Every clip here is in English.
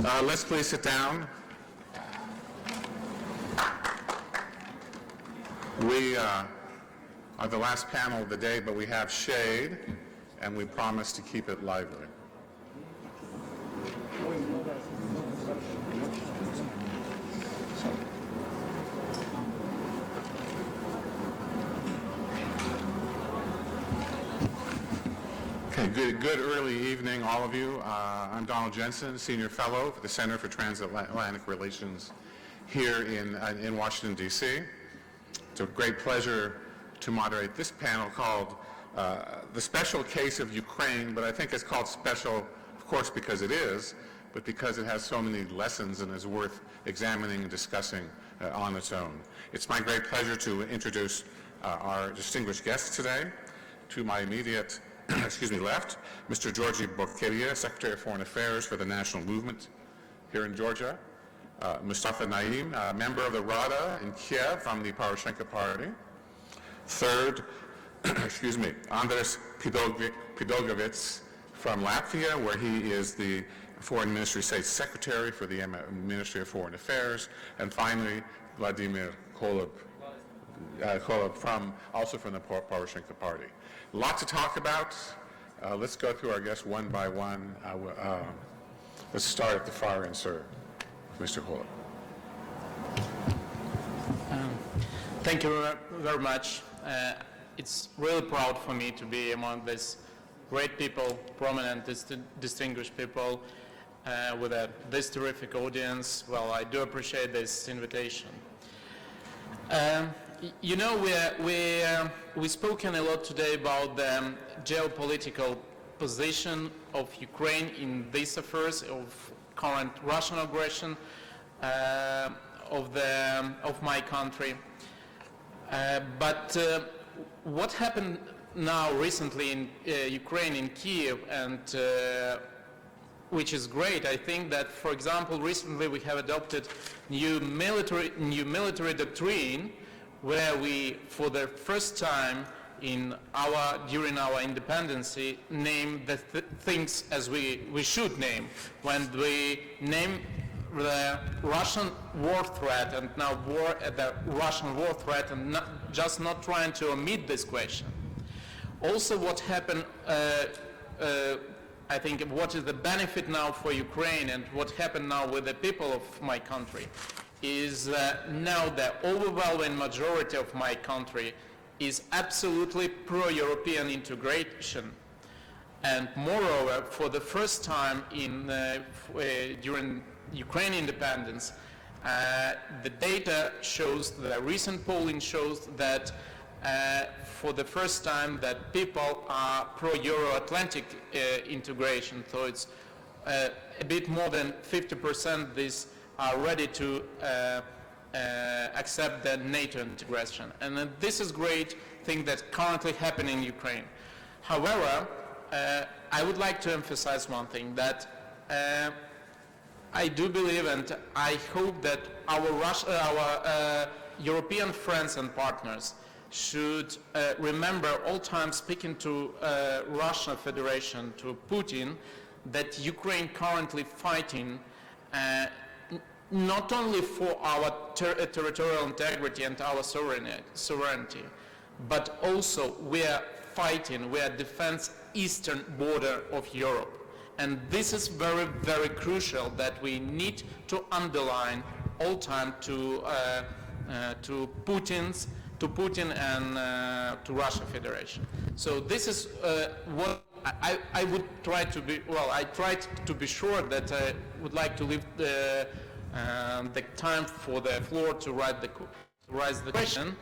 Let's please sit down. We are the last panel of the day, but we have shade, and we promise to keep it lively. Okay, good early evening, all of you. I'm Donald Jensen, Senior Fellow for the Center for Transatlantic Relations here in Washington, D.C. It's a great pleasure to moderate this panel called The Special Case of Ukraine, but I think it's called special, of course, because it is, but because it has so many lessons and is worth examining and discussing on its own. It's my great pleasure to introduce our distinguished guests today. To my immediate left, Mr. Georgi Bokhelia, Secretary of Foreign Affairs for the National Movement here in Georgia. Mustafa Naim, a member of the Rada in Kiev from the Poroshenko Party. Third, Andres Pidogovits from Latvia, where he is the Foreign Ministry State Secretary for the Ministry of Foreign Affairs. And finally, Vladimir Kolob, also from the Poroshenko Party. A lot to talk about. Let's go through our guests one by one. Let's start at the far end, sir. Mr. Kolob. Thank you very much. It's really proud for me to be among these great people, prominent, distinguished people, with this terrific audience. Well, I do appreciate this invitation. You know, we've spoken a lot today about the geopolitical position of Ukraine in these affairs of current Russian aggression of my country. But what happened now recently in Ukraine, in Kiev, and which is great. I think that, for example, recently we have adopted new military doctrine, where we, for the first time during our independence, name the things as we should name. When we name the Russian war threat, and now the Russian war threat, and not trying to omit this question. Also, what happened, I think, what is the benefit now for Ukraine, and what happened now with the people of my country, is now the overwhelming majority of my country is absolutely pro-European integration. And moreover, for the first time during Ukraine independence, the data shows, the recent polling shows that for the first time that people are pro-Euro-Atlantic integration. So it's a bit more than 50% these are ready to accept the NATO integration. And this is great thing that's currently happening in Ukraine. However, I would like to emphasize one thing, that I do believe, and I hope that our European friends and partners should remember all time speaking to Russian Federation, to Putin, that Ukraine currently fighting not only for our territorial integrity and our sovereignty, but also we are defending eastern border of Europe. And this is very, very crucial, that we need to underline all time to Putin and to Russian Federation. So this is what I would try to be. Well, I tried to be sure that I would like to leave the time for the floor to raise the question.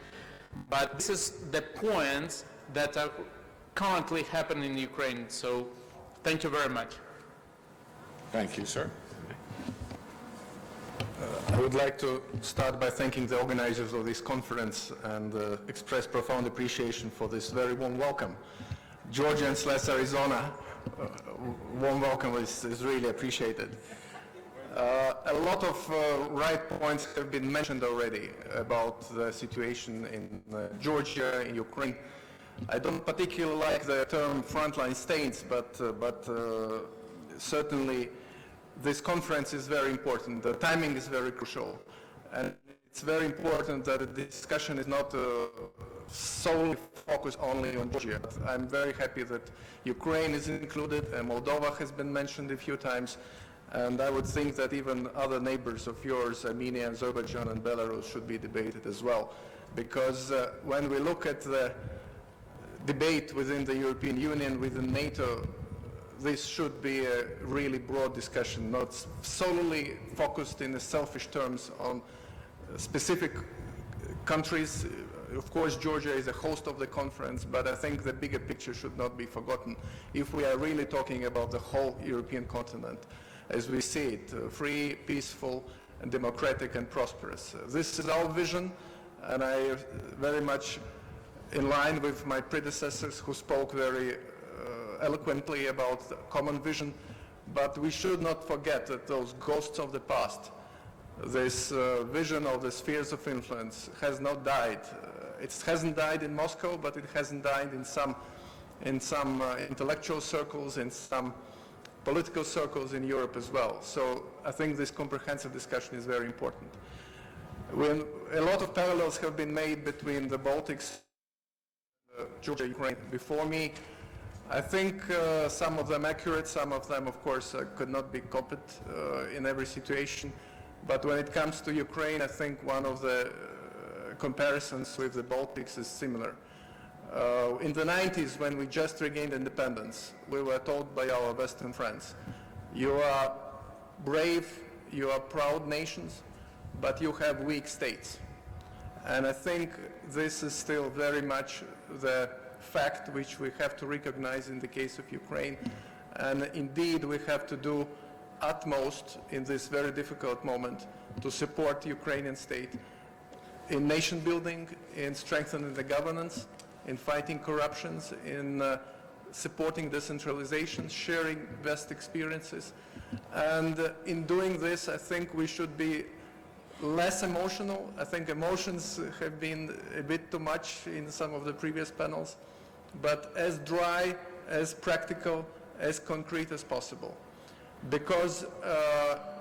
But this is the points that are currently happening in Ukraine. So thank you very much. Thank you, sir. I would like to start by thanking the organizers of this conference and express profound appreciation for this very warm welcome. Georgia and Arizona, warm welcome is really appreciated. A lot of right points have been mentioned already about the situation in Georgia, in Ukraine. I don't particularly like the term frontline states, but certainly this conference is very important. The timing is very crucial. And it's very important that the discussion is not solely focused only on Georgia. I'm very happy that Ukraine is included, and Moldova has been mentioned a few times. And I would think that even other neighbors of yours, Armenia, Azerbaijan, and Belarus, should be debated as well. Because when we look at the debate within the European Union, within NATO, this should be a really broad discussion, not solely focused in the selfish terms on specific countries. Of course, Georgia is a host of the conference, but I think the bigger picture should not be forgotten if we are really talking about the whole European continent as we see it, free, peaceful, and democratic and prosperous. This is our vision, and I very much in line with my predecessors who spoke very eloquently about the common vision, but we should not forget that those ghosts of the past, this vision of the spheres of influence has not died. It hasn't died in Moscow, but it hasn't died in some intellectual circles, in some political circles in Europe as well. So I think this comprehensive discussion is very important. When a lot of parallels have been made between the Baltics, Georgia, Ukraine before me. I think some of them accurate, some of them, of course, could not be copied in every situation. But when it comes to Ukraine, I think one of the comparisons with the Baltics is similar. In the 90s, when we just regained independence, we were told by our Western friends, you are brave, you are proud nations, but you have weak states. And I think this is still very much the fact which we have to recognize in the case of Ukraine. And indeed, we have to do utmost in this very difficult moment to support the Ukrainian state in nation building, in strengthening the governance, in fighting corruptions, in supporting decentralization, sharing best experiences. And in doing this, I think we should be less emotional. I think emotions have been a bit too much in some of the previous panels, but as dry, as practical, as concrete as possible. Because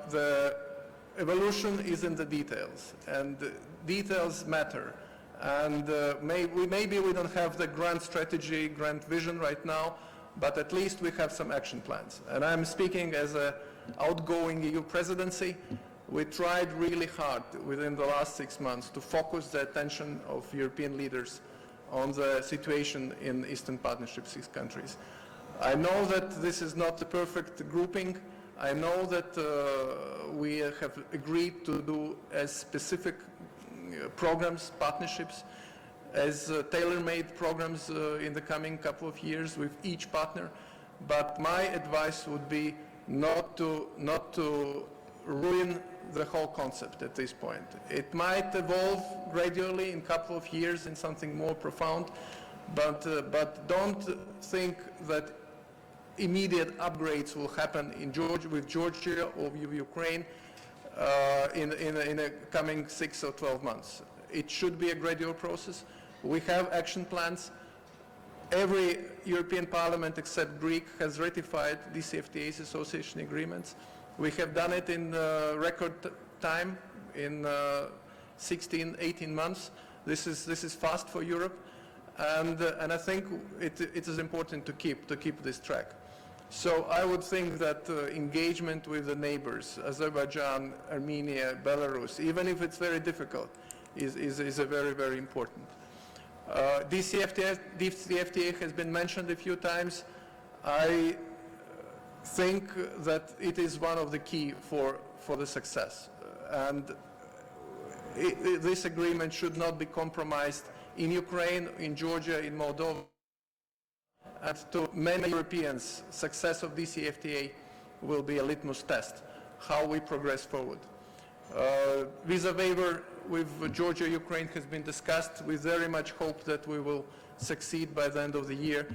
the evolution is in the details, and details matter. And maybe we don't have the grand strategy, grand vision right now, but at least we have some action plans. And I'm speaking as an outgoing EU presidency. We tried really hard within the last 6 months to focus the attention of European leaders on the situation in Eastern Partnership 6 countries. I know that this is not the perfect grouping. I know that we have agreed to do as specific programs, partnerships, as tailor-made programs in the coming couple of years with each partner. But my advice would be not to ruin the whole concept at this point. It might evolve gradually in a couple of years in something more profound, but don't think that immediate upgrades will happen in with Georgia or with Ukraine in the coming 6 or 12 months. It should be a gradual process. We have action plans. Every European Parliament except Greek has ratified DCFTA's association agreements. We have done it in record time, in 16, 18 months. This is fast for Europe, and I think it is important to keep this track. So I would think that engagement with the neighbors, Azerbaijan, Armenia, Belarus, even if it's very difficult, is a very, very important. DCFTA has been mentioned a few times. I think that it is one of the key for the success. And this agreement should not be compromised in Ukraine, in Georgia, in Moldova. And to many Europeans, success of DCFTA will be a litmus test, how we progress forward. Visa waiver with Georgia, Ukraine has been discussed. We very much hope that we will succeed by the end of the year.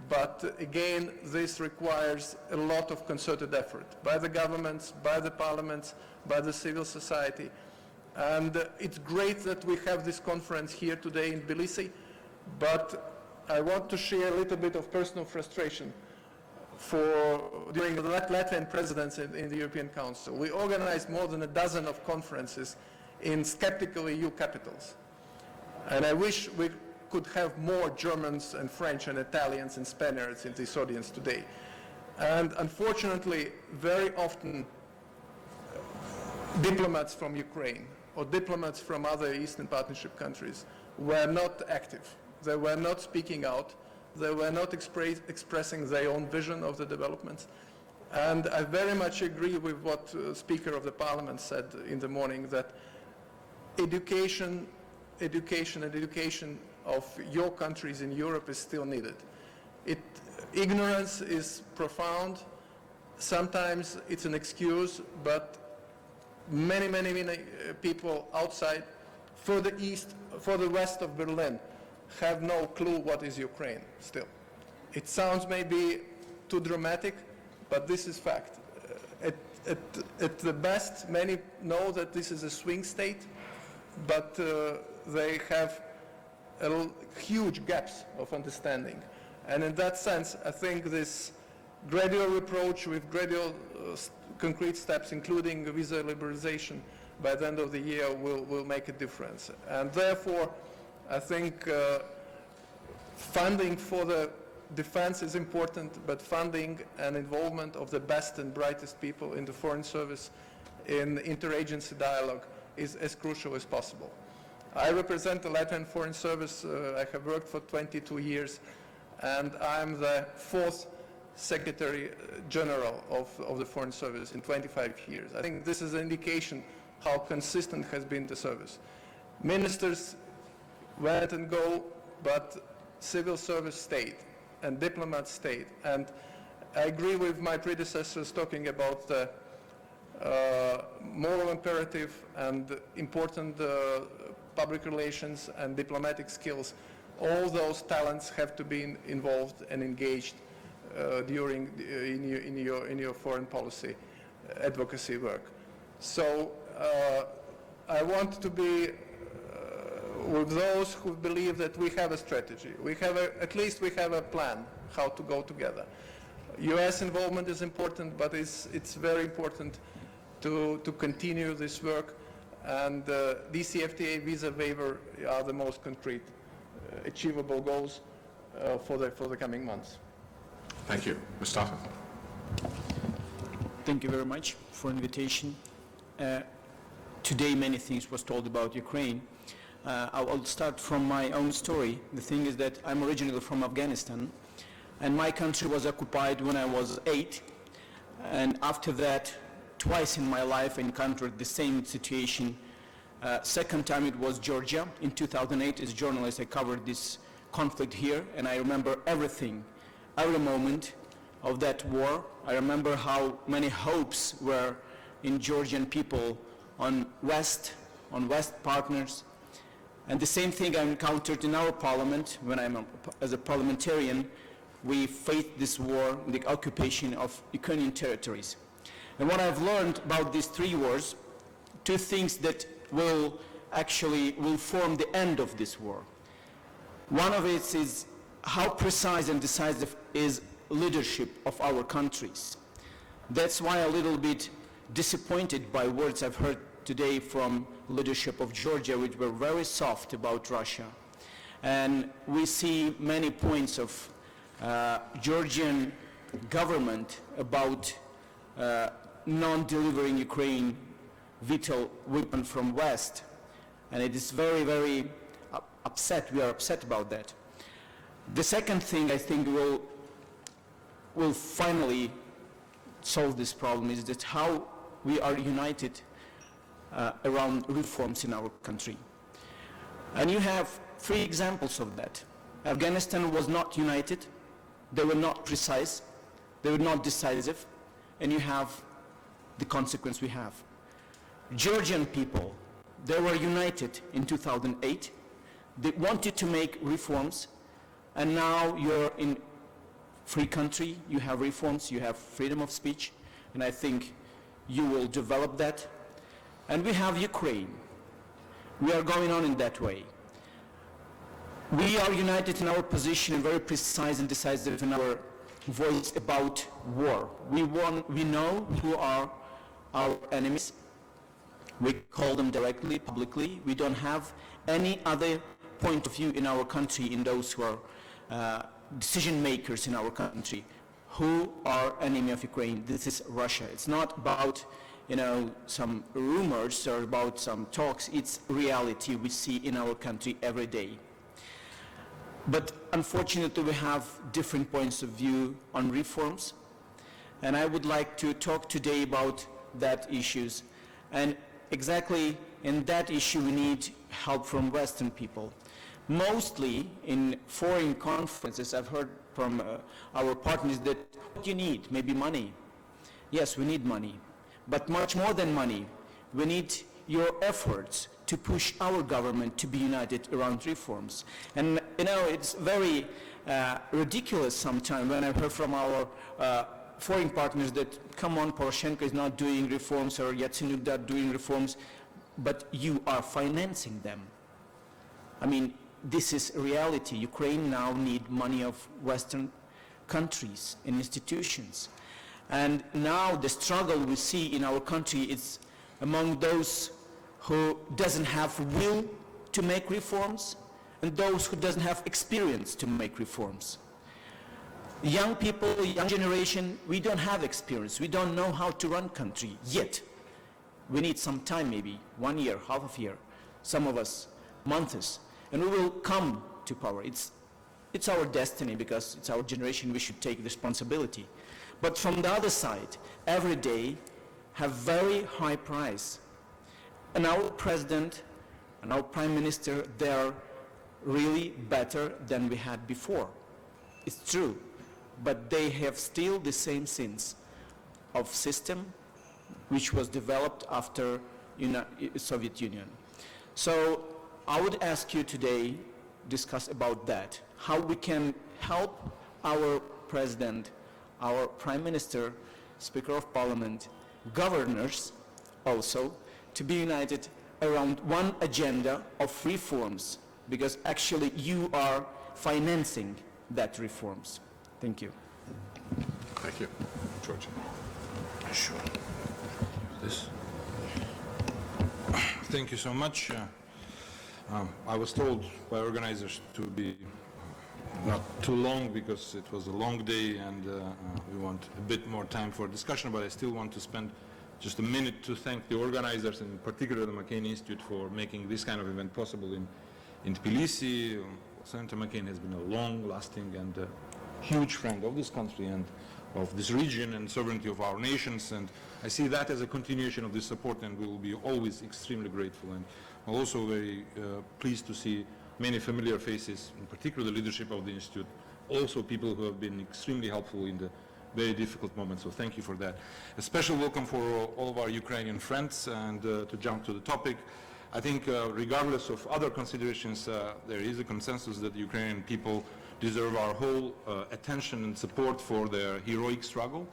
But again, this requires a lot of concerted effort by the governments, by the parliaments, by the civil society. And it's great that we have this conference here today in Tbilisi, but I want to share a little bit of personal frustration. during the Latvian presidency in the European Council. We organized more than a dozen of conferences in skeptical EU capitals. And I wish we could have more Germans and French and Italians and Spaniards in this audience today. And unfortunately, very often, diplomats from Ukraine or diplomats from other Eastern Partnership countries were not active. They were not speaking out. They were not expressing their own vision of the developments. And I very much agree with what Speaker of the Parliament said in the morning, that education of your countries in Europe is still needed. Ignorance is profound. Sometimes it's an excuse, but many people outside, further east, further west of Berlin, have no clue what is Ukraine still. It sounds maybe too dramatic, but this is fact. At the best, many know that this is a swing state, but they have huge gaps of understanding. And in that sense, I think this gradual approach with gradual concrete steps, including visa liberalization by the end of the year, will make a difference. And therefore, I think funding for the defense is important, but funding and involvement of the best and brightest people in the Foreign Service in interagency dialogue is as crucial as possible. I represent the Latvian Foreign Service. I have worked for 22 years, and I'm the 4th Secretary General of the Foreign Service in 25 years. I think this is an indication how consistent has been the service. Ministers went and go, but civil service stayed, and diplomats stayed. And I agree with my predecessors talking about the moral imperative and important public relations and diplomatic skills. All those talents have to be involved and engaged in your foreign policy advocacy work. So I want to be with those who believe that we have a strategy. At least we have a plan how to go together. U.S. involvement is important, but it's very important to continue this work, and DCFTA visa waiver are the most concrete achievable goals for the coming months. Thank you. Mustafa. Thank you very much for invitation. Today many things was told about Ukraine. I'll start from my own story. The thing is that I'm originally from Afghanistan, and my country was occupied when I was 8, and after that twice in my life I encountered the same situation. Second time it was Georgia. In 2008, as a journalist, I covered this conflict here, and I remember everything, every moment of that war. I remember how many hopes were in Georgian people on West partners. And the same thing I encountered in our parliament when as a parliamentarian. We faced this war, the occupation of Ukrainian territories. And what I've learned about these 3 wars, 2 things that will form the end of this war. One of it is how precise and decisive is leadership of our countries. That's why I'm a little bit disappointed by words I've heard today from leadership of Georgia, which were very soft about Russia. And we see many points of Georgian government about non-delivering Ukraine vital weapon from West, and it is very, very upset. We are upset about that. The second thing I think will finally solve this problem is that how we are united around reforms in our country. And you have 3 examples of that. Afghanistan was not united, they were not precise, they were not decisive, and you have the consequence we have. Georgian people, they were united in 2008, they wanted to make reforms, and now you're in free country, you have reforms, you have freedom of speech, and I think you will develop that. And we have Ukraine. We are going on in that way. We are united in our position and very precise and decisive in our voice about war. We know who are our enemies. We call them directly, publicly. We don't have any other point of view in our country, in those who are decision makers in our country. Who are enemy of Ukraine? This is Russia. It's not about, some rumors or about some talks. It's reality we see in our country every day. But unfortunately, we have different points of view on reforms. And I would like to talk today about that issues. And exactly in that issue, we need help from Western people. Mostly in foreign conferences, I've heard from our partners that what you need, maybe money. Yes, we need money. But much more than money, we need your efforts to push our government to be united around reforms. And it's very ridiculous sometimes when I heard from our foreign partners that, come on, Poroshenko is not doing reforms or Yatsenyuk not doing reforms, but you are financing them. I mean, this is reality. Ukraine now needs money of Western countries and institutions. And now the struggle we see in our country is among those who doesn't have will to make reforms and those who doesn't have experience to make reforms. Young people, young generation, we don't have experience. We don't know how to run country yet. We need some time, maybe 1 year, half a year, some of us months, and we will come to power. It's our destiny because it's our generation. We should take responsibility. But from the other side, every day have very high price. And our president and our prime minister, they are really better than we had before. It's true. But they have still the same sins of system which was developed after Soviet Union. So I would ask you today discuss about that, how we can help our president, our prime minister, speaker of parliament, governors also, to be united around one agenda of reforms, because actually you are financing that reforms. Thank you. Thank you. George. Sure. Thank you so much. I was told by organizers to be not too long because it was a long day and we want a bit more time for discussion, but I still want to spend just a minute to thank the organizers, and in particular the McCain Institute, for making this kind of event possible in Tbilisi. Senator McCain has been a long-lasting and huge friend of this country and of this region and sovereignty of our nations, and I see that as a continuation of this support, and we will be always extremely grateful. And I'm also very pleased to see many familiar faces, in particular the leadership of the Institute, also people who have been extremely helpful in the very difficult moments, so thank you for that. A special welcome for all of our Ukrainian friends, and to jump to the topic, I think regardless of other considerations, there is a consensus that the Ukrainian people deserve our whole attention and support for their heroic struggle.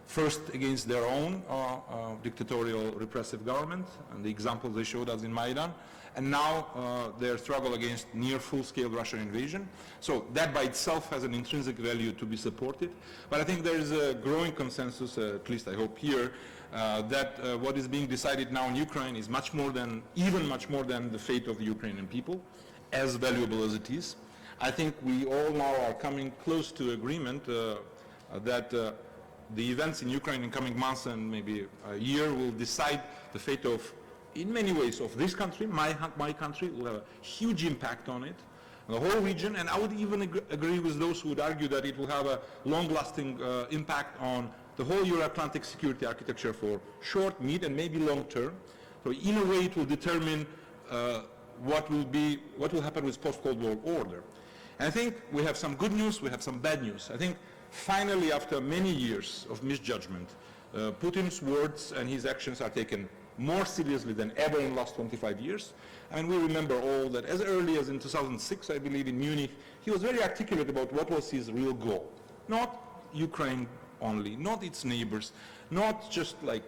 First, against their own dictatorial repressive government and the examples they showed us in Maidan, and now their struggle against near full-scale Russian invasion. So that by itself has an intrinsic value to be supported. But I think there is a growing consensus, at least I hope here, that what is being decided now in Ukraine is much more than, even much more than the fate of the Ukrainian people, as valuable as it is. I think we all now are coming close to agreement that the events in Ukraine in coming months and maybe a year will decide the fate of, in many ways, of this country, my country, will have a huge impact on it, the whole region, and I would even agree with those who would argue that it will have a long-lasting impact on the whole Euro-Atlantic security architecture for short, mid, and maybe long term. So in a way it will determine what will happen with post-Cold War order. And I think we have some good news, we have some bad news. I think finally, after many years of misjudgment, Putin's words and his actions are taken more seriously than ever in the last 25 years. And we remember all that as early as in 2006, I believe, in Munich, he was very articulate about what was his real goal. Not Ukraine only, not its neighbors, not just like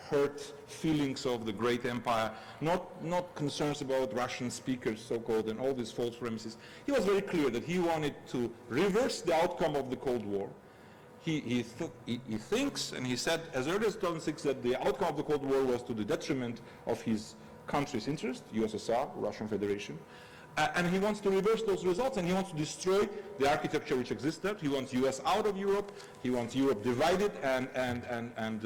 hurt feelings of the great empire, not concerns about Russian speakers, so-called, and all these false premises. He was very clear that he wanted to reverse the outcome of the Cold War he thinks, and he said as early as 2006 that the outcome of the Cold War was to the detriment of his country's interest, USSR, Russian Federation, and he wants to reverse those results, and he wants to destroy the architecture which exists there. He wants US out of Europe, he wants Europe divided and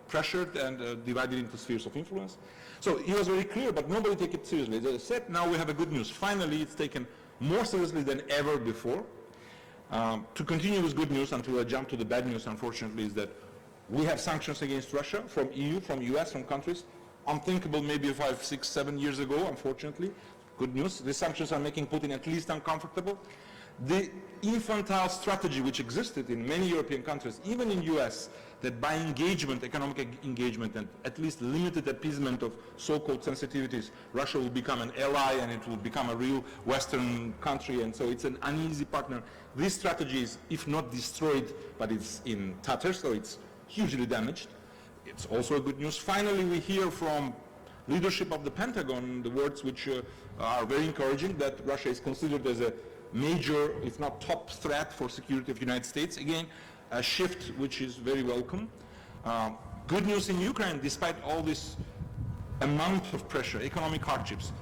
pressured and divided into spheres of influence. So he was very clear, but nobody took it seriously. As I said, now we have a good news. Finally, it's taken more seriously than ever before. To continue with good news until I jump to the bad news, unfortunately, is that we have sanctions against Russia from EU, from US, from countries unthinkable maybe 5, 6, 7 years ago, unfortunately. Good news. These sanctions are making Putin at least uncomfortable. The infantile strategy which existed in many European countries, even in US, that by engagement, economic engagement, and at least limited appeasement of so-called sensitivities, Russia will become an ally and it will become a real Western country, and so it's an uneasy partner. This strategy is, if not destroyed, but it's in tatters, so it's hugely damaged. It's also a good news. Finally, we hear from leadership of the Pentagon the words which are very encouraging, that Russia is considered as a major, if not top threat for security of the United States. Again, a shift which is very welcome. Good news in Ukraine, despite all this amount of pressure, economic hardships,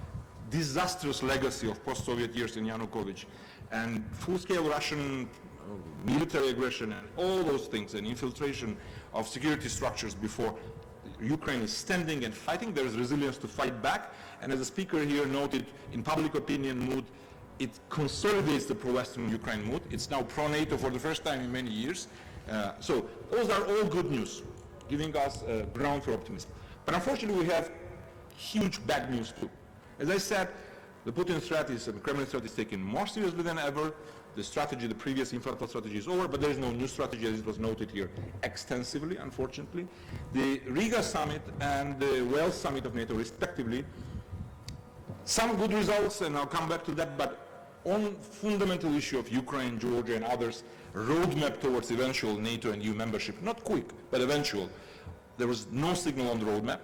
disastrous legacy of post-Soviet years in Yanukovych, and full-scale Russian military aggression and all those things, and infiltration of security structures before Ukraine is standing and fighting. There is resilience to fight back, and as the speaker here noted, in public opinion mood, it consolidates the pro-Western Ukraine mood. It's now pro-NATO for the first time in many years. So those are all good news, giving us ground for optimism. But unfortunately, we have huge bad news too. As I said, the Putin threat is, and the Kremlin threat is taken more seriously than ever. The strategy, the previous infantile strategy is over, but there is no new strategy, as it was noted here extensively, unfortunately. The Riga summit and the Wales summit of NATO, respectively, some good results, and I'll come back to that, but on fundamental issue of Ukraine, Georgia, and others, roadmap towards eventual NATO and EU membership, not quick, but eventual. There was no signal on the roadmap.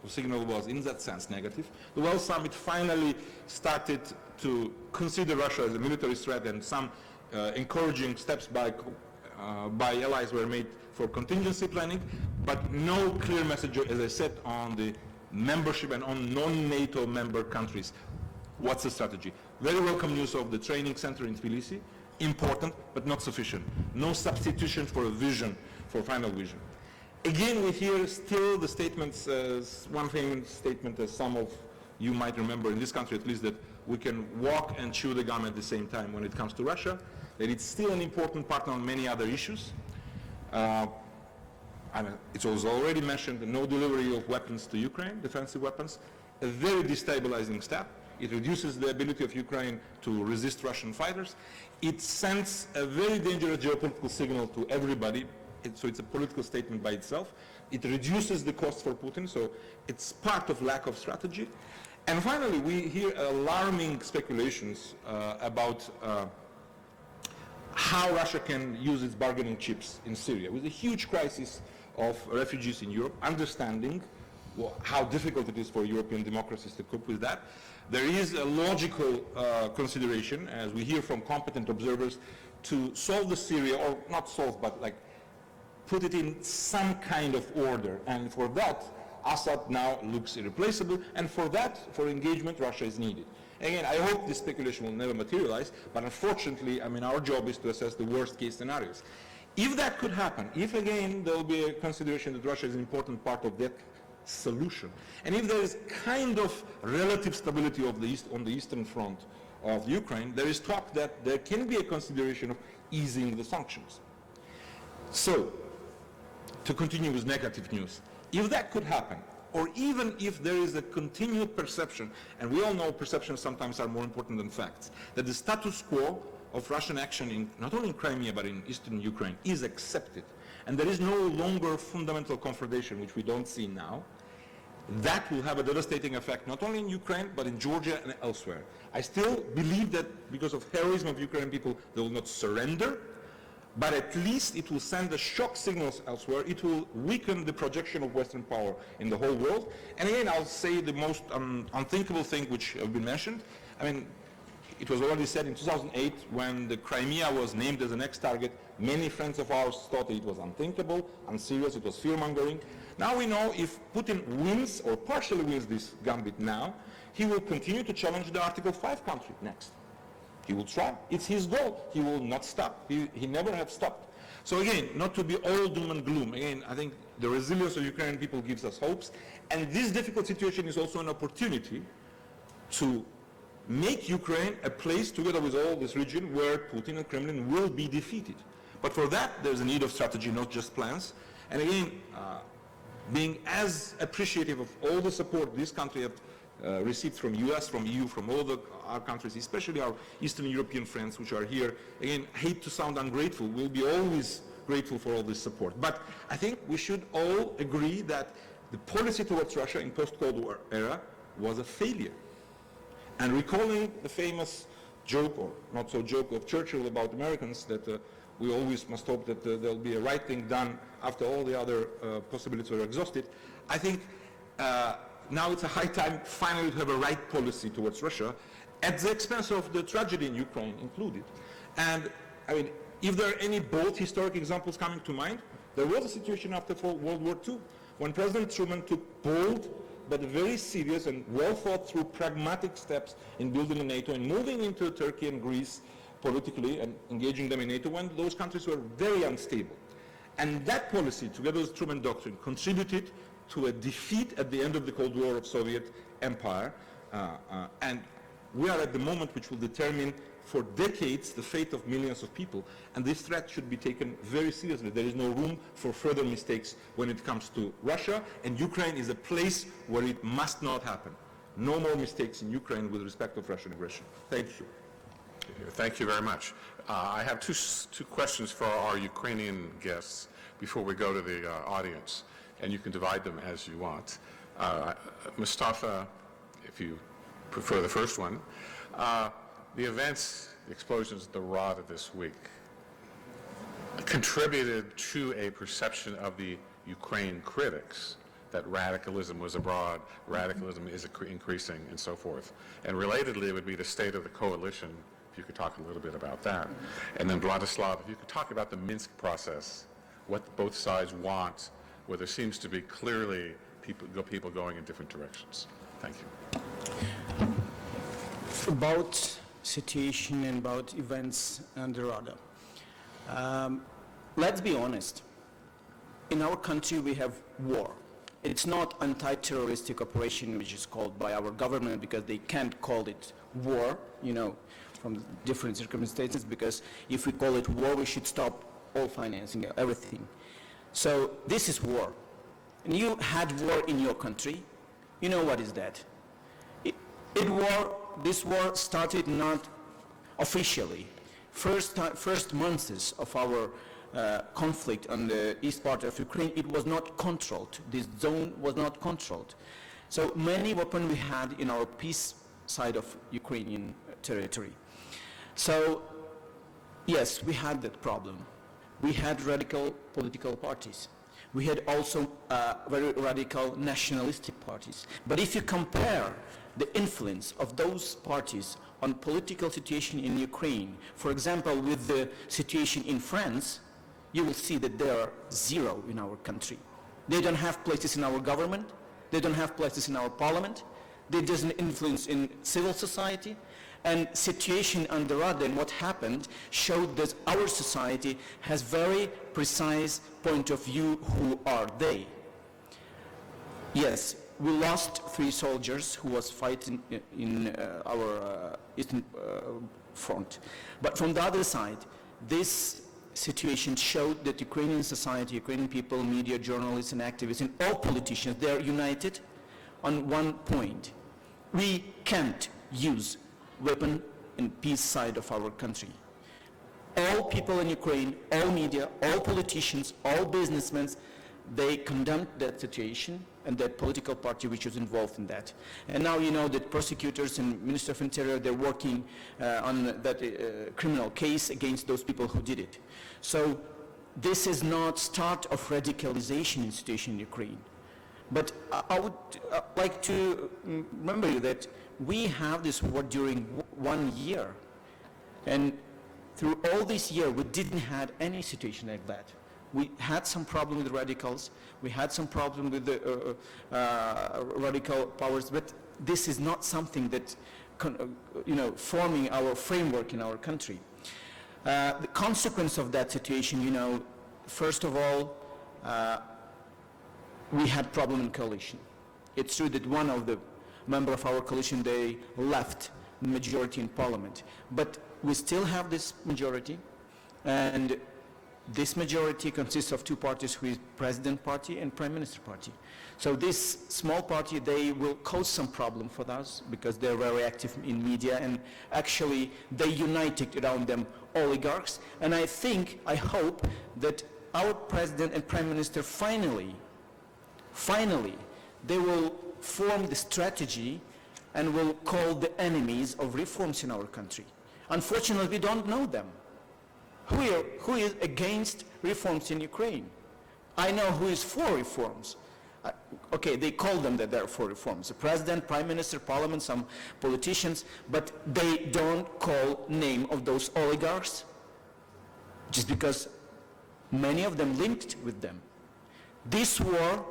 The signal was, in that sense, negative. The Wales summit finally started to consider Russia as a military threat, and some encouraging steps by allies were made for contingency planning, but no clear message, as I said, on the membership and on non-NATO member countries. What's the strategy? Very welcome news of the training center in Tbilisi. Important, but not sufficient. No substitution for a vision, for final vision. Again, we hear still the statements, one famous statement, as some of you might remember in this country at least, that we can walk and chew the gum at the same time when it comes to Russia, that it's still an important partner on many other issues. It was already mentioned, the no delivery of weapons to Ukraine, defensive weapons, a very destabilizing step. It reduces the ability of Ukraine to resist Russian fighters. It sends a very dangerous geopolitical signal to everybody. So it's a political statement by itself. It reduces the cost for Putin, so it's part of lack of strategy. And finally, we hear alarming speculations about how Russia can use its bargaining chips in Syria. With a huge crisis of refugees in Europe, understanding how difficult it is for European democracies to cope with that, there is a logical consideration, as we hear from competent observers, to solve the Syria, or not solve, but like put it in some kind of order. And for that, Assad now looks irreplaceable, and for that, for engagement, Russia is needed. Again, I hope this speculation will never materialize, but unfortunately, our job is to assess the worst case scenarios. If that could happen, if again there will be a consideration that Russia is an important part of that solution, and if there is kind of relative stability of the East, on the eastern front of Ukraine, there is talk that there can be a consideration of easing the sanctions. So, to continue with negative news, if that could happen, or even if there is a continued perception, and we all know perceptions sometimes are more important than facts, that the status quo of Russian action in, not only in Crimea but in eastern Ukraine is accepted, and there is no longer fundamental confrontation, which we don't see now, that will have a devastating effect not only in Ukraine but in Georgia and elsewhere. I still believe that because of heroism of Ukrainian people, they will not surrender, but at least it will send a shock signals elsewhere. It will weaken the projection of Western power in the whole world. And again, I'll say the most unthinkable thing which have been mentioned. it was already said in 2008 when the Crimea was named as the next target, many friends of ours thought it was unthinkable, unserious, it was fear-mongering. Now we know if Putin wins or partially wins this gambit now, he will continue to challenge the Article 5 country next. He will try. It's his goal. He will not stop. He never have stopped. So again, not to be all doom and gloom. Again, I think the resilience of Ukrainian people gives us hopes. And this difficult situation is also an opportunity to make Ukraine a place, together with all this region, where Putin and Kremlin will be defeated. But for that, there's a need of strategy, not just plans. And again, being as appreciative of all the support this country have received from US, from EU, from all our countries, especially our Eastern European friends which are here. Again, hate to sound ungrateful, we'll be always grateful for all this support. But I think we should all agree that the policy towards Russia in post-Cold War era was a failure. And recalling the famous joke, or not so joke, of Churchill about Americans, that we always must hope that there'll be a right thing done after all the other possibilities are exhausted, I think now it's a high time finally to have a right policy towards Russia, at the expense of the tragedy in Ukraine included. And I mean, if there are any bold historic examples coming to mind, there was a situation after World War II when President Truman took bold but very serious and well thought through pragmatic steps in building a NATO and moving into Turkey and Greece politically and engaging them in NATO when those countries were very unstable. And that policy, together with Truman Doctrine, contributed to a defeat at the end of the Cold War of Soviet Empire. And we are at the moment which will determine for decades the fate of millions of people. And this threat should be taken very seriously. There is no room for further mistakes when it comes to Russia, and Ukraine is a place where it must not happen. No more mistakes in Ukraine with respect of Russian aggression. Thank you. Thank you very much. I have two questions for our Ukrainian guests before we go to the audience, and you can divide them as you want. Mustafa, if you prefer the first one, the events, the explosions at the Rada this week contributed to a perception of the Ukraine critics that radicalism was abroad, radicalism is increasing, and so forth. And relatedly, it would be the state of the coalition, if you could talk a little bit about that. And then Vladislav, if you could talk about the Minsk process, what both sides want, where there seems to be clearly people going in different directions. Thank you. About situation and about events under Rada. Let's be honest. In our country, we have war. It's not anti-terroristic operation, which is called by our government because they can't call it war, from different circumstances, because if we call it war, we should stop all financing, everything. So this is war. And you had war in your country. You know what is that? This war started not officially. First months of our conflict on the east part of Ukraine, it was not controlled. This zone was not controlled. So many weapons we had in our peace side of Ukrainian territory. So yes, we had that problem. We had radical political parties. We had also very radical nationalistic parties. But if you compare the influence of those parties on political situation in Ukraine, for example, with the situation in France, you will see that they are zero in our country. They don't have places in our government. They don't have places in our parliament. They doesn't influence in civil society. And situation under Rada and what happened showed that our society has very precise point of view who are they. Yes, we lost 3 soldiers who was fighting in our eastern front. But from the other side, this situation showed that Ukrainian society, Ukrainian people, media, journalists and activists and all politicians, they are united on one point. We can't use weapon in peace side of our country. All people in Ukraine, all media, all politicians, all businessmen, they condemned that situation and that political party which was involved in that. And now you know that prosecutors and Minister of Interior, they're working on that criminal case against those people who did it. So this is not start of radicalization in situation in Ukraine. But I would like to remember you that we have this war during 1 year. And through all this year, we didn't have any situation like that. We had some problem with radicals, we had some problem with the radical powers, but this is not something that, forming our framework in our country. The consequence of that situation, first of all, we had problem in coalition. It's true that one of the member of our coalition, they left the majority in parliament, but we still have this majority, and this majority consists of two parties, who is President Party and Prime Minister Party. So this small party, they will cause some problem for us because they're very active in media, and actually they united around them oligarchs. And I hope that our President and Prime Minister finally, they will form the strategy and will call the enemies of reforms in our country. Unfortunately, we don't know them. Who is against reforms in Ukraine? I know who is for reforms. Okay, they call them that they're for reforms. The President, Prime Minister, Parliament, some politicians, but they don't call name of those oligarchs just because many of them linked with them. This war,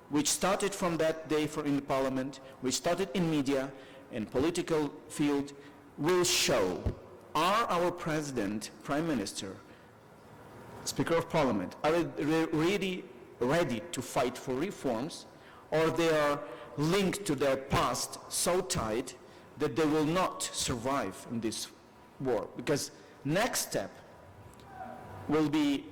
which started from that day in the Parliament, which started in media and political field, will show, are our President, Prime Minister, Speaker of Parliament, are they really ready to fight for reforms, or they are linked to their past so tight that they will not survive in this war? Because next step will be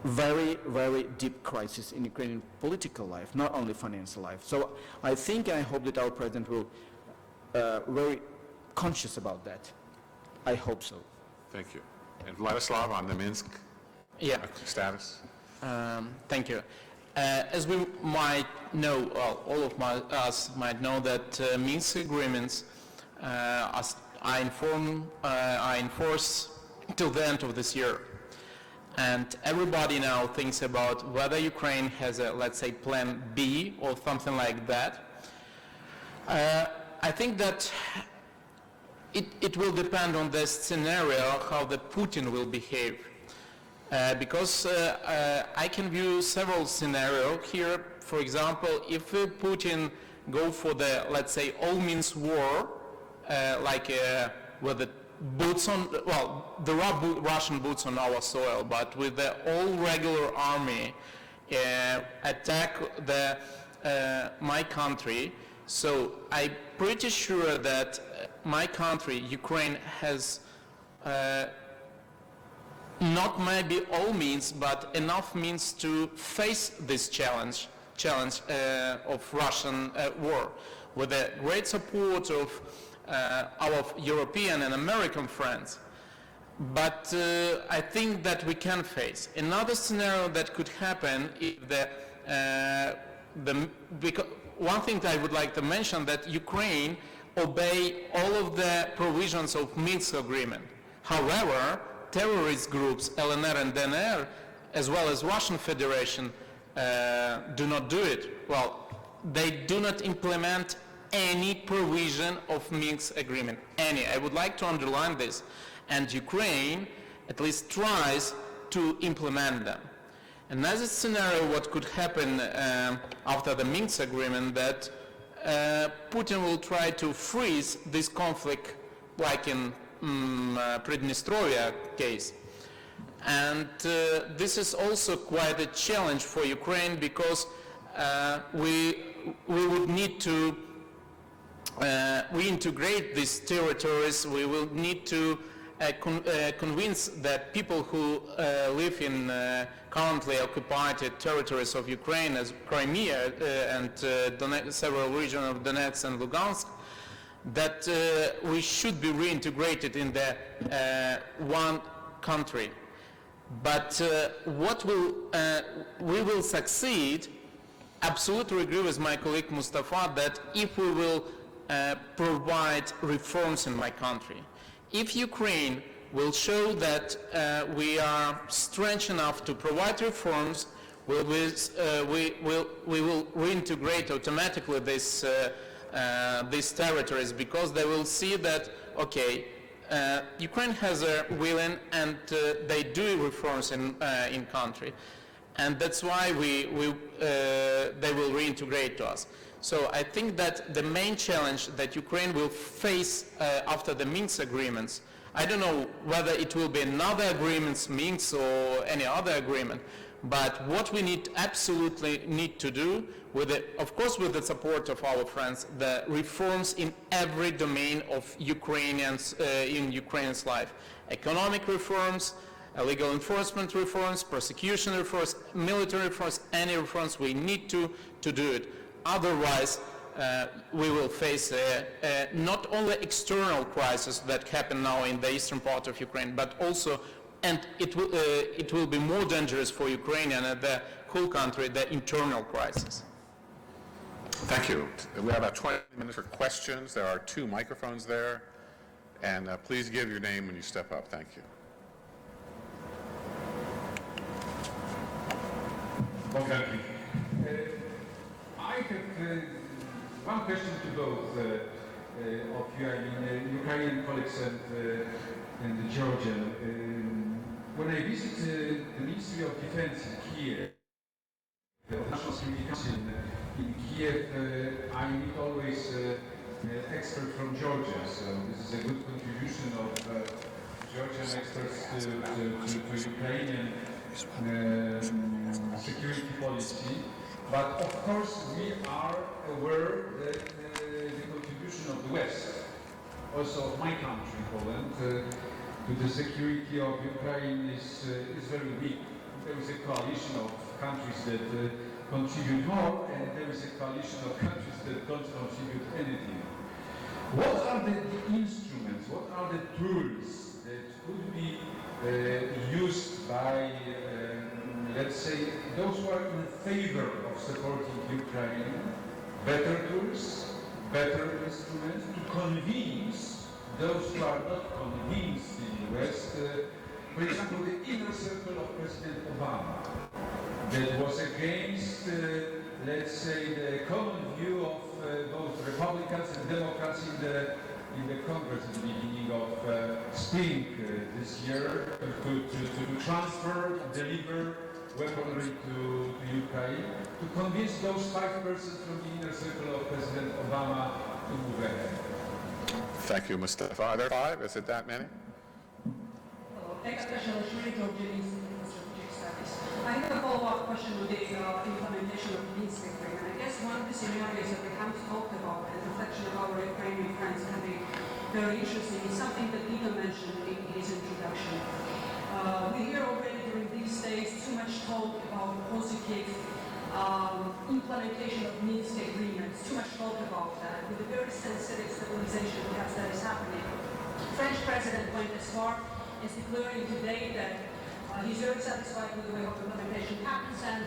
very, very deep crisis in Ukrainian political life, not only financial life. So I hope that our President will very conscious about that. I hope so. Thank you. And Vladislav, on the Minsk status? Thank you. As we might know, well, all of us might know that Minsk agreements are enforced till the end of this year. And everybody now thinks about whether Ukraine has a, let's say, plan B or something like that. I think that it will depend on the scenario how the Putin will behave. Because I can view several scenarios here. For example, if Putin go for the, let's say, all-means war, with the boots on, well, there are Russian boots on our soil, but with the all-regular army attack my country, so I'm pretty sure that my country, Ukraine, has not maybe all means, but enough means to face this challenge of Russian war, with the great support of our European and American friends. But I think that we can face. Another scenario that could happen is one thing that I would like to mention, that Ukraine obey all of the provisions of Minsk agreement. However, terrorist groups, LNR and DNR, as well as Russian Federation, do not do it. Well, they do not implement any provision of Minsk agreement, any. I would like to underline this. And Ukraine at least tries to implement them. Another scenario, what could happen after the Minsk agreement, that Putin will try to freeze this conflict like in Prидnestrovia case. And this is also quite a challenge for Ukraine, because we would need to reintegrate these territories. We will need to convince that people who live in currently occupied territories of Ukraine, as Crimea and several regions of Donetsk and Lugansk, that we should be reintegrated in the one country. But we will succeed, absolutely agree with my colleague Mustafa, that if we will provide reforms in my country. If Ukraine will show that we are strong enough to provide reforms, we will reintegrate automatically this these territories, because they will see that, okay, Ukraine has a willing and they do reforms in country, and that's why they will reintegrate to us. So I think that the main challenge that Ukraine will face after the Minsk agreements, I don't know whether it will be another agreement, Minsk or any other agreement, but what we absolutely need to do, of course with the support of our friends, the reforms in every domain of Ukrainians, in Ukrainians' life. Economic reforms, legal enforcement reforms, prosecution reforms, military reforms, any reforms, we need to do it. Otherwise, we will face not only external crisis that happen now in the eastern part of Ukraine, but also, and it will be more dangerous for Ukraine and the whole country, the internal crisis. Thank you. We have about 20 minutes for questions. There are 2 microphones there. And please give your name when you step up. Thank you. Bogdan. I have one question to both of you, Ukrainian colleagues and Georgian. When I visit the Ministry of Defense in Kiev, the National Security Council in Kiev, I meet always experts from Georgia, so this is a good contribution of Georgian experts to Ukrainian security policy. But of course, we are aware that the contribution of the West, also of my country, Poland, to the security of Ukraine is very weak. There is a coalition of countries that contribute more, and there is a coalition of countries that don't contribute anything. What are the instruments, what are the tools that could be used by, let's say, those who are in favor of supporting Ukraine? Better tools, better instruments to convince those who are not convinced in the West. For example, the inner circle of President Obama, that was against, let's say, the common view of both Republicans and Democrats in the Congress at the beginning of spring this year, to transfer, deliver weaponry to Ukraine, to convince those 5 persons from the inner circle of President Obama to move ahead. Thank you, Mustafa. Are there 5? Is it that many? I have a follow-up question on the implementation of the Minsk agreement. I guess one of the scenarios that we haven't talked about and reflection of our Ukrainian friends can be very interesting is something that Peter mentioned in his introduction. We hear already during these days too much talk about positive implementation of Minsk agreements, too much talk about that, with a very sensitive stabilization perhaps that is happening. The French president went as far as declaring today that he's very satisfied with the way of implementation happens, and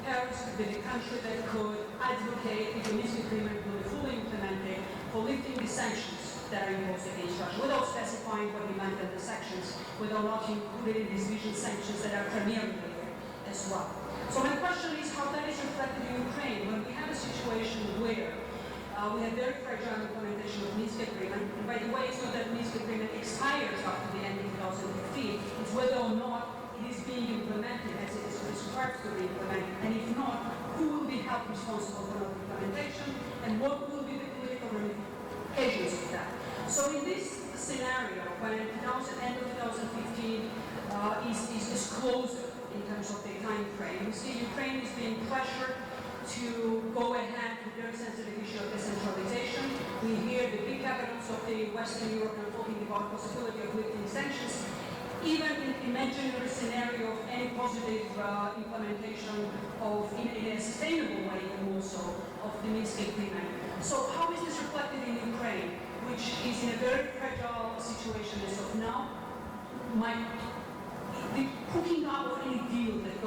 Paris could be the country that could advocate, if the Minsk agreement will be fully implemented, for lifting the sanctions that are imposed against Russia, without specifying what he meant in the sanctions, without not including these vision sanctions that are Crimean related as well. So my question is how that is reflected in Ukraine when we have a situation where we have very fragile implementation of Minsk agreement, and by the way, it's not that Minsk agreement expires after the end of 2015, it's whether or not it is being implemented as it is prescribed to be implemented, and if not, who will be held responsible for the implementation, and what will be the political ramifications of that. So in this scenario, when end of 2015 is closer in terms of the time frame, we see Ukraine is being pressured to go ahead with very sensitive issue of decentralization. We hear the big capitals of the Western Europe are talking about the possibility of lifting sanctions. Even in imaginary scenario of any positive implementation of, in a sustainable way, also of the Minsk agreement. So how is this reflected in Ukraine, which is in a very fragile situation as of now? The cooking up of any deal that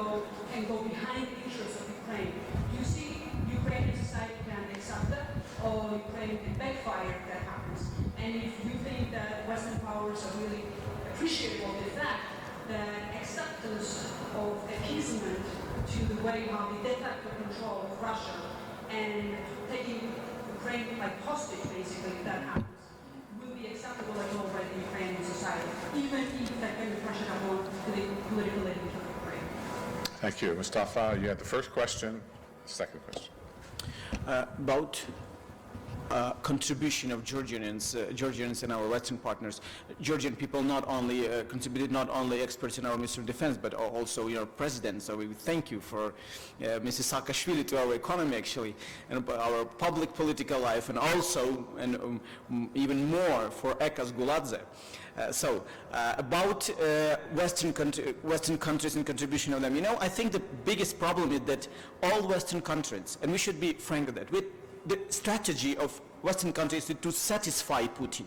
can go behind the interests of Ukraine. Do you see Ukrainian society can accept that, or Ukraine can backfire if that happens? And if you think that Western powers are really appreciative of the fact that acceptance of appeasement to the way how they de facto control of Russia and taking Ukraine like hostage, basically, if that happens, will be acceptable at all by the Ukrainian society, even if that can be pressure upon the political elite of Ukraine. Thank you. Mustafa, you had the first question, second question. About contribution of Georgians and our Western partners. Georgian people not only contributed, not only experts in our Ministry of Defense, but also President. So we thank you for Mrs. Saakashvili to our economy, actually, and our public political life, and also, and even more, for Ekas Guladze. About Western countries and contribution of them, I think the biggest problem is that all Western countries, and we should be frank with that, the strategy of Western countries is to satisfy Putin.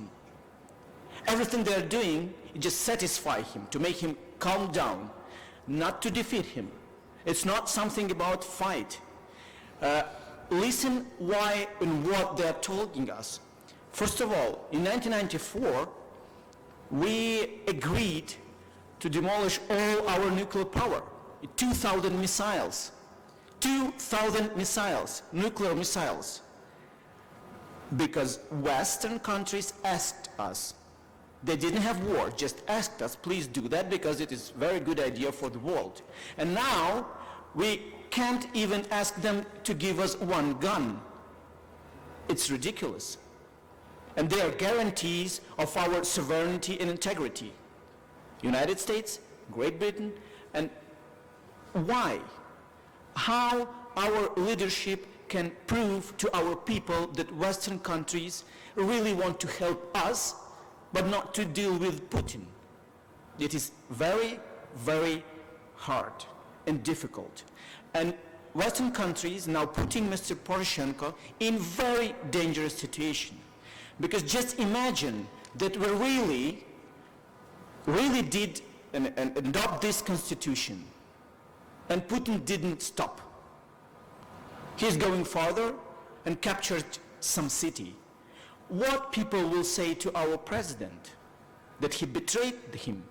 Everything they're doing is just satisfy him, to make him calm down, not to defeat him. It's not something about fight. Listen why and what they're telling us. First of all, in 1994, we agreed to demolish all our nuclear power, 2,000 missiles. 2,000 missiles, nuclear missiles, because Western countries asked us. They didn't have war, just asked us, please do that because it is a very good idea for the world. And now we can't even ask them to give us one gun. It's ridiculous. And they are guarantees of our sovereignty and integrity. United States, Great Britain, and why? How our leadership can prove to our people that Western countries really want to help us, but not to deal with Putin. It is very, very hard and difficult. And Western countries now putting Mr. Poroshenko in very dangerous situation. Because just imagine that we really did adopt this constitution, and Putin didn't stop. He's going farther and captured some city. What people will say to our president? That he betrayed him.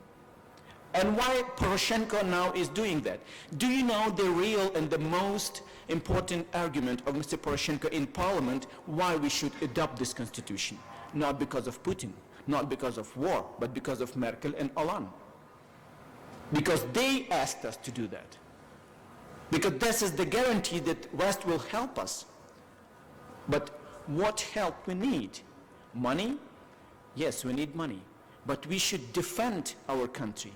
And why Poroshenko now is doing that? Do you know the real and the most important argument of Mr. Poroshenko in parliament why we should adopt this constitution? Not because of Putin, not because of war, but because of Merkel and Hollande. Because they asked us to do that. Because this is the guarantee that West will help us. But what help we need? Money? Yes, we need money. But we should defend our country.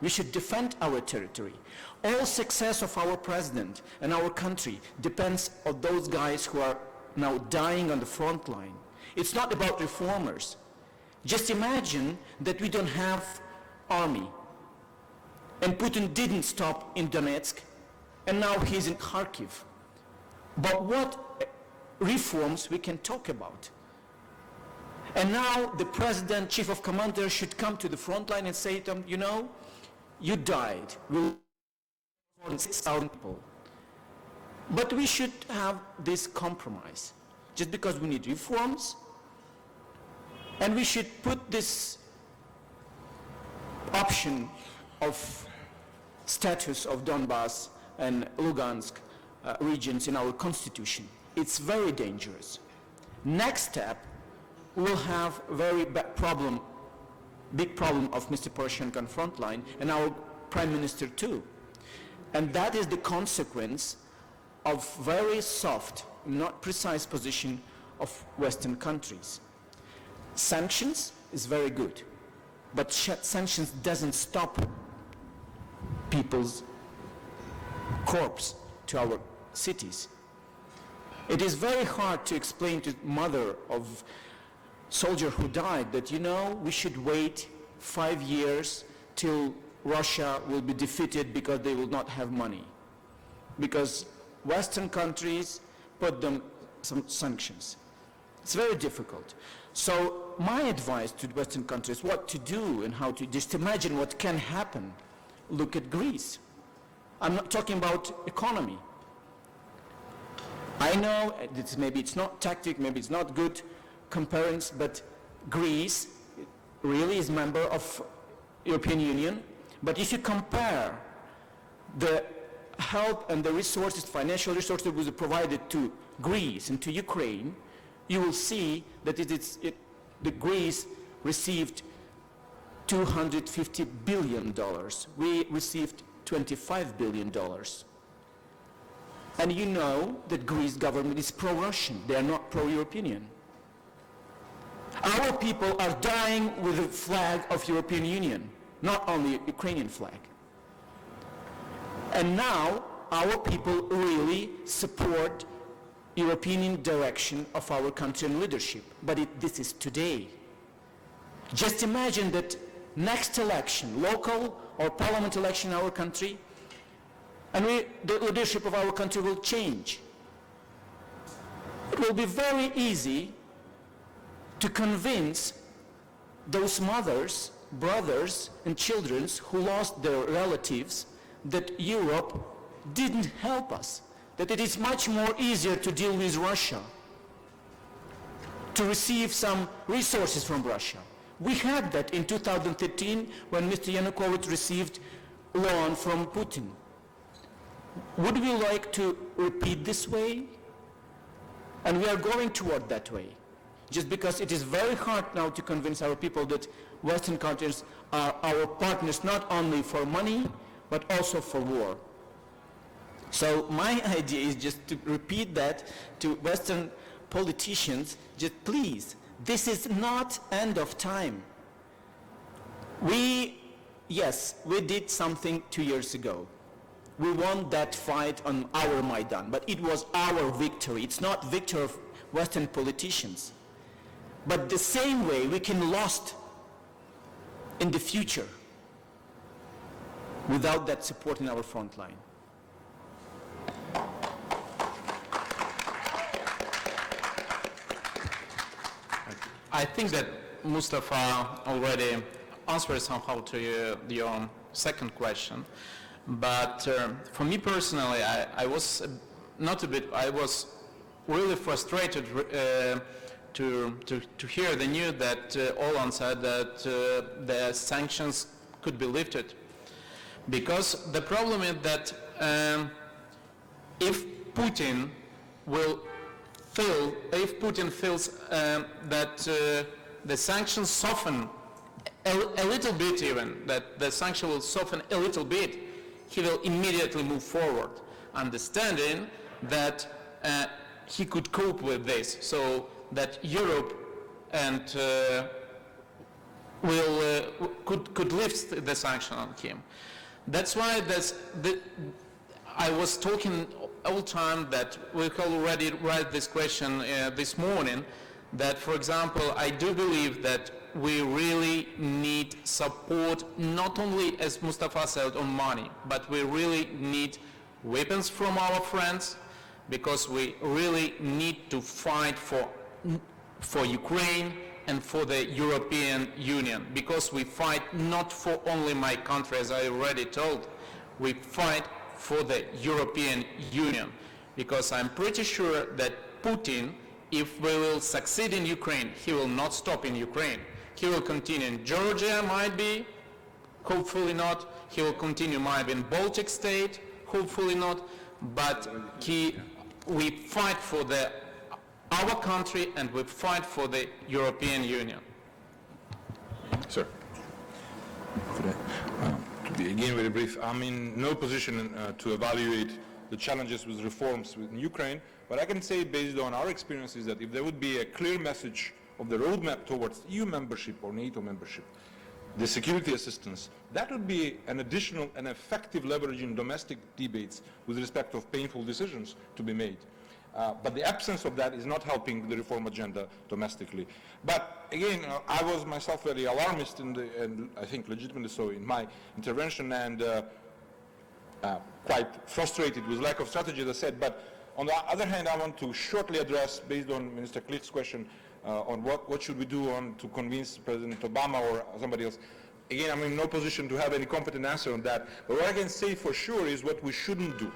We should defend our territory. All success of our president and our country depends on those guys who are now dying on the front line. It's not about reformers. Just imagine that we don't have army. And Putin didn't stop in Donetsk, and now he's in Kharkiv. But what reforms we can talk about? And now the president, chief of commanders should come to the front line and say to them, you died. We'll 6,000 people. But we should have this compromise. Just because we need reforms, and we should put this option of status of Donbass and Lugansk regions in our constitution. It's very dangerous. Next step, we'll have a very big problem of Mr. Poroshenko on front line and our prime minister too. And that is the consequence of very soft, not precise position of Western countries. Sanctions is very good, but sanctions doesn't stop people's corpse to our cities. It is very hard to explain to mother of soldier who died that, we should wait 5 years till Russia will be defeated because they will not have money. Because Western countries put them some sanctions. It's very difficult. So my advice to Western countries, what to do and how to, just imagine what can happen. Look at Greece. I'm not talking about economy. I know maybe it's not tactic, maybe it's not good comparison, but Greece really is member of European Union. But if you compare the help and the resources, financial resources that was provided to Greece and to Ukraine, you will see that the Greece received $250 billion. We received $25 billion. And you know that Greece government is pro-Russian. They are not pro-European. Our people are dying with the flag of European Union, not only Ukrainian flag. And now our people really support European direction of our country and leadership. But this is today. Just imagine that next election, local or parliament election in our country, and the leadership of our country will change. It will be very easy to convince those mothers, brothers, and children who lost their relatives that Europe didn't help us, that it is much more easier to deal with Russia, to receive some resources from Russia. We had that in 2013 when Mr. Yanukovych received loan from Putin. Would we like to repeat this way? And we are going toward that way. Just because it is very hard now to convince our people that Western countries are our partners not only for money, but also for war. So my idea is just to repeat that to Western politicians, just please, this is not end of time. Yes, we did something 2 years ago. We won that fight on our Maidan, but it was our victory. It's not victory of Western politicians. But the same way we can lose in the future without that support in our front line. I think that Mustafa already answered somehow to your second question. But for me personally, I was really frustrated to hear the news that Olan said that the sanctions could be lifted. Because the problem is that if Putin feels that the sanctions soften a little bit even, that the sanction will soften a little bit, he will immediately move forward, understanding that he could cope with this, so that Europe and could lift the sanction on him. That's why I was talking all the time that we already raised this question this morning, that, for example, I do believe that we really need support, not only, as Mustafa said, on money, but we really need weapons from our friends, because we really need to fight for Ukraine and for the European Union, because we fight not for only my country, as I already told, we fight for the European Union, because I'm pretty sure that Putin, if we will succeed in Ukraine, he will not stop in Ukraine. He will continue in Georgia, might be, hopefully not. He will continue, might be, in Baltic state, hopefully not. But we fight for our country, and we fight for the European Union. Sir. To be again very brief, I'm in no position to evaluate the challenges with reforms in Ukraine, but I can say based on our experiences that if there would be a clear message of the roadmap towards EU membership or NATO membership, the security assistance, that would be an additional and effective leverage in domestic debates with respect of painful decisions to be made. But the absence of that is not helping the reform agenda domestically. But again, I was myself very alarmist, and I think legitimately so, in my intervention, and quite frustrated with lack of strategy, as I said. But on the other hand, I want to shortly address, based on Minister Klich's question, on what should we do to convince President Obama or somebody else. Again, I'm in no position to have any competent answer on that. But what I can say for sure is what we shouldn't do.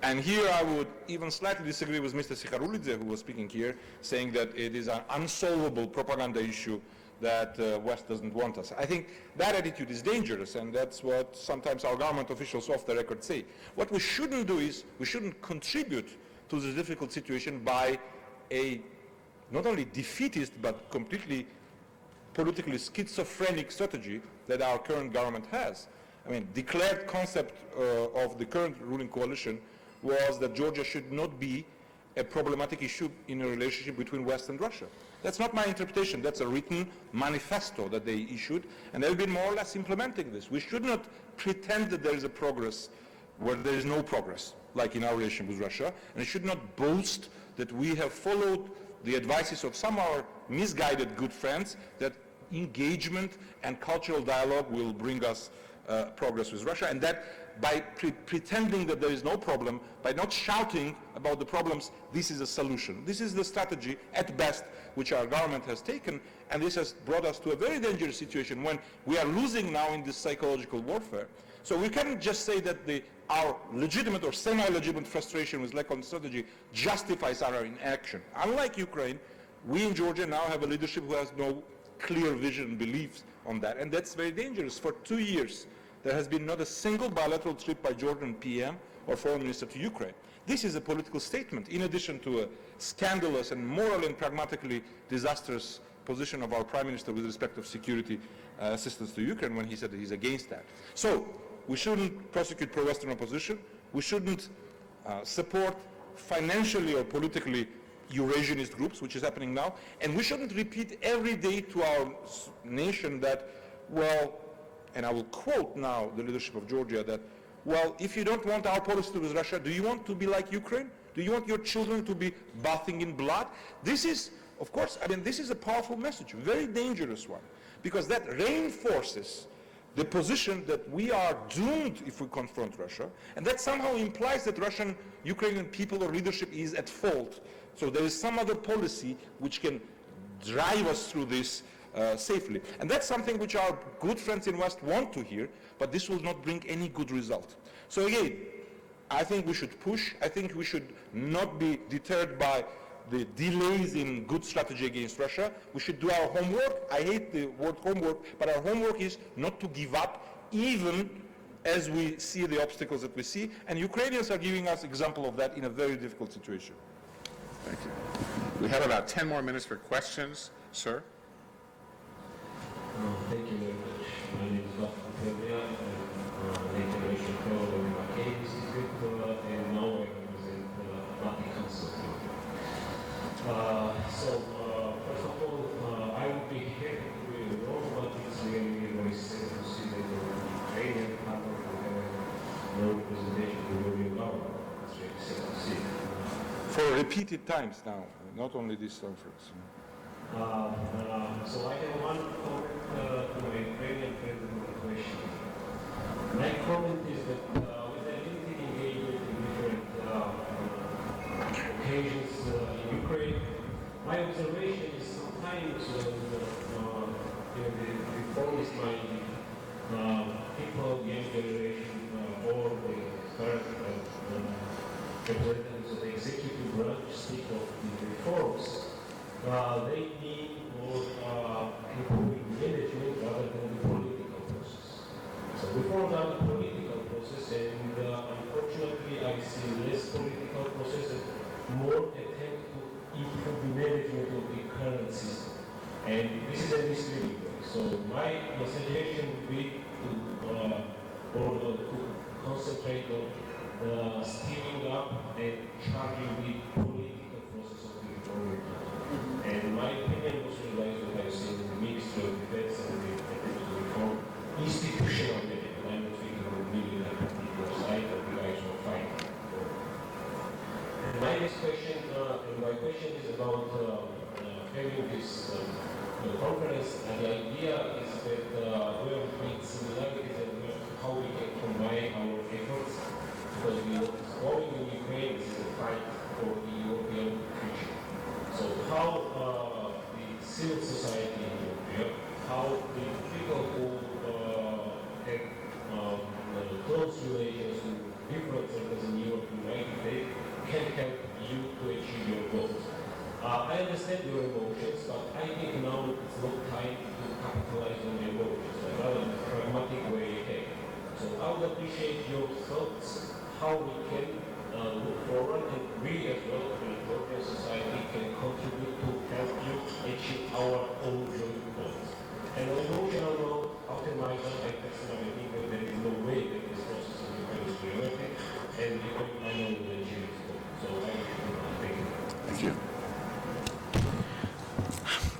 And here I would even slightly disagree with Mr. Sikharulidze, who was speaking here, saying that it is an unsolvable propaganda issue that West doesn't want us. I think that attitude is dangerous, and that's what sometimes our government officials off the record say. What we shouldn't do is we shouldn't contribute to this difficult situation by a not only defeatist, but completely politically schizophrenic strategy that our current government has. I mean, declared concept of the current ruling coalition was that Georgia should not be a problematic issue in a relationship between West and Russia. That's not my interpretation. That's a written manifesto that they issued, and they've been more or less implementing this. We should not pretend that there is a progress where there is no progress, like in our relationship with Russia, and we should not boast that we have followed the advices of some of our misguided good friends that engagement and cultural dialogue will bring us progress with Russia, and that by pretending that there is no problem, by not shouting about the problems, this is a solution. This is the strategy, at best, which our government has taken, and this has brought us to a very dangerous situation when we are losing now in this psychological warfare. So we cannot just say that our legitimate or semi-legitimate frustration with lack of strategy justifies our inaction. Unlike Ukraine, we in Georgia now have a leadership who has no clear vision and beliefs on that, and that's very dangerous. For 2 years, there has been not a single bilateral trip by Georgian PM or foreign minister to Ukraine. This is a political statement, in addition to a scandalous and morally and pragmatically disastrous position of our prime minister with respect of security assistance to Ukraine when he said that he's against that. So we shouldn't prosecute pro-Western opposition. We shouldn't support financially or politically Eurasianist groups, which is happening now. And we shouldn't repeat every day to our nation that, well, and I will quote now the leadership of Georgia, that, well, if you don't want our policy with Russia, do you want to be like Ukraine? Do you want your children to be bathing in blood? This is, of course, I mean, this is a powerful message, a very dangerous one, because that reinforces the position that we are doomed if we confront Russia, and that somehow implies that Russian, Ukrainian people or leadership is at fault. So there is some other policy which can drive us through this safely. And that's something which our good friends in West want to hear, but this will not bring any good result. So again, I think we should push. I think we should not be deterred by the delays in good strategy against Russia. We should do our homework. I hate the word homework, but our homework is not to give up even as we see the obstacles that we see. And Ukrainians are giving us example of that in a very difficult situation. Thank you. We have about 10 more minutes for questions. Sir? Thank you very much. My name is Dr. Felia. I'm an international fellow in the Mackay Institute, and now I represent Atlantic Council. First of all, I would be happy to know, but it's really very sad to see that the Ukrainian partner will have no representation in the European government. It's really sad to see. For repeated times now, not only this conference. So I have one comment to my Ukrainian friend and a question. My comment is that with a limited engagement in different occasions in Ukraine, my observation is sometimes the reformist-minded people, young generation, or the current representatives of the executive branch speak of the reforms. They need more people with management rather than the political process. So reforms are the political process, and unfortunately I see less political process and more attempt to improve the management of the current system. And this is a misleading way. So my suggestion would be to concentrate on steaming up and charging the political process of the reform. And my opinion also relies on what I've seen in the Ministry of Defense and the attempt to reform institutional management. I'm not thinking of really a particular side that you guys will find. And my next question, my question is about having this conference, and the idea is that we have made similarities and how we can combine our efforts, because we know going in Ukraine is a fight for the European future. So how the civil society in Europe, how the people who have close relations with different circles in Europe United States can help you to achieve your goals. I understand your emotions, but I think now it's not time to capitalize on your emotions, but rather in a pragmatic way ahead. So I would appreciate your thoughts, how we can look forward, and we as well, the European society, can contribute to help I know that they changed it. So thank you. Thank you.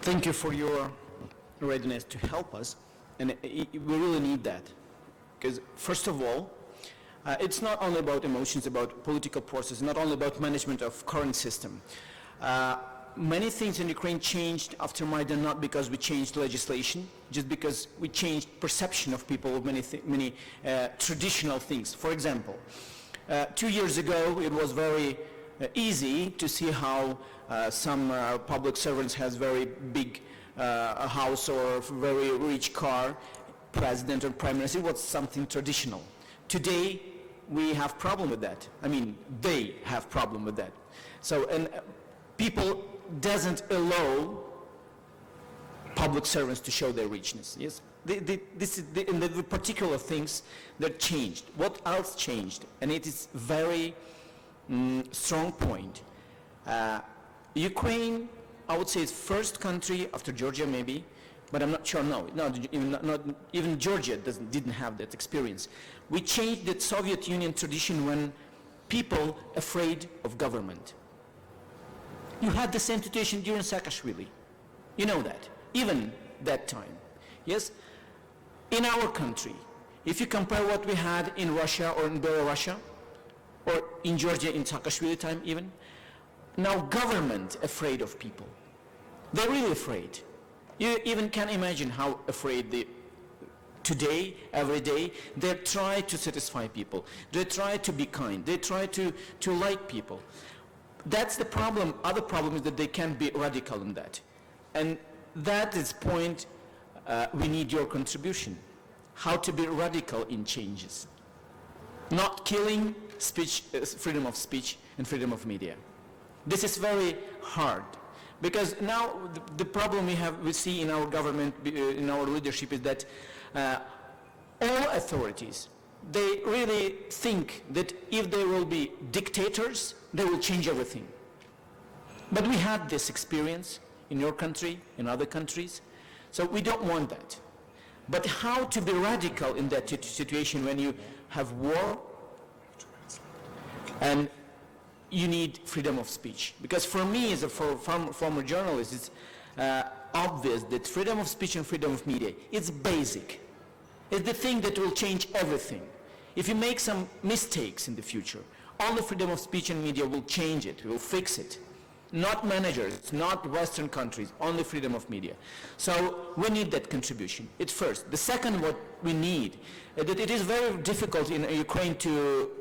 Thank you for your readiness to help us, and we really need that. Because first of all, it's not only about emotions, about political process, not only about management of current system. Many things in Ukraine changed after Maidan, not because we changed legislation, just because we changed perception of people of many traditional things. For example, 2 years ago, it was very easy to see how some public servants has very big house or very rich car, president or prime minister. It was something traditional. Today, we have problem with that. I mean, they have problem with that. So, and people doesn't allow public servants to show their richness. Yes, this is the particular things that changed. What else changed? And it is very strong point. Ukraine, I would say, is first country after Georgia maybe, but I'm not sure. No, even Georgia didn't have that experience. We changed the Soviet Union tradition when people afraid of government. You had the same situation during Saakashvili. You know that, even that time. Yes? In our country, if you compare what we had in Russia or in Belarus, or in Georgia in Saakashvili time even, now government afraid of people. They're really afraid. You even can imagine how afraid they today, every day, they try to satisfy people. They try to be kind. They try to like people. That's the problem. Other problem is that they can't be radical in that. And that is point we need your contribution. How to be radical in changes. Not killing speech, freedom of speech and freedom of media. This is very hard. Because now the problem we see in our government, in our leadership, is that all authorities, they really think that if there will be dictators, they will change everything. But we had this experience in your country, in other countries, so we don't want that. But how to be radical in that situation when you have war and you need freedom of speech? Because for me, as a former journalist, it's obvious that freedom of speech and freedom of media is basic. It's the thing that will change everything. If you make some mistakes in the future, only freedom of speech and media will change it, will fix it. Not managers, not Western countries, only freedom of media. So we need that contribution. It's first. The second, what we need, that it is very difficult in Ukraine to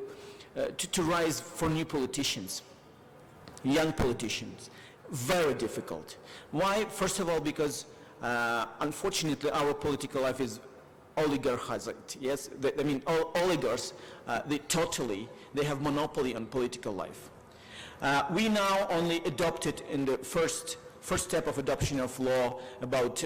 rise for new politicians, young politicians. Very difficult. Why? First of all, because unfortunately our political life is oligarchized. Yes, oligarchs, they have monopoly on political life. We now only adopted in the first step of adoption of law about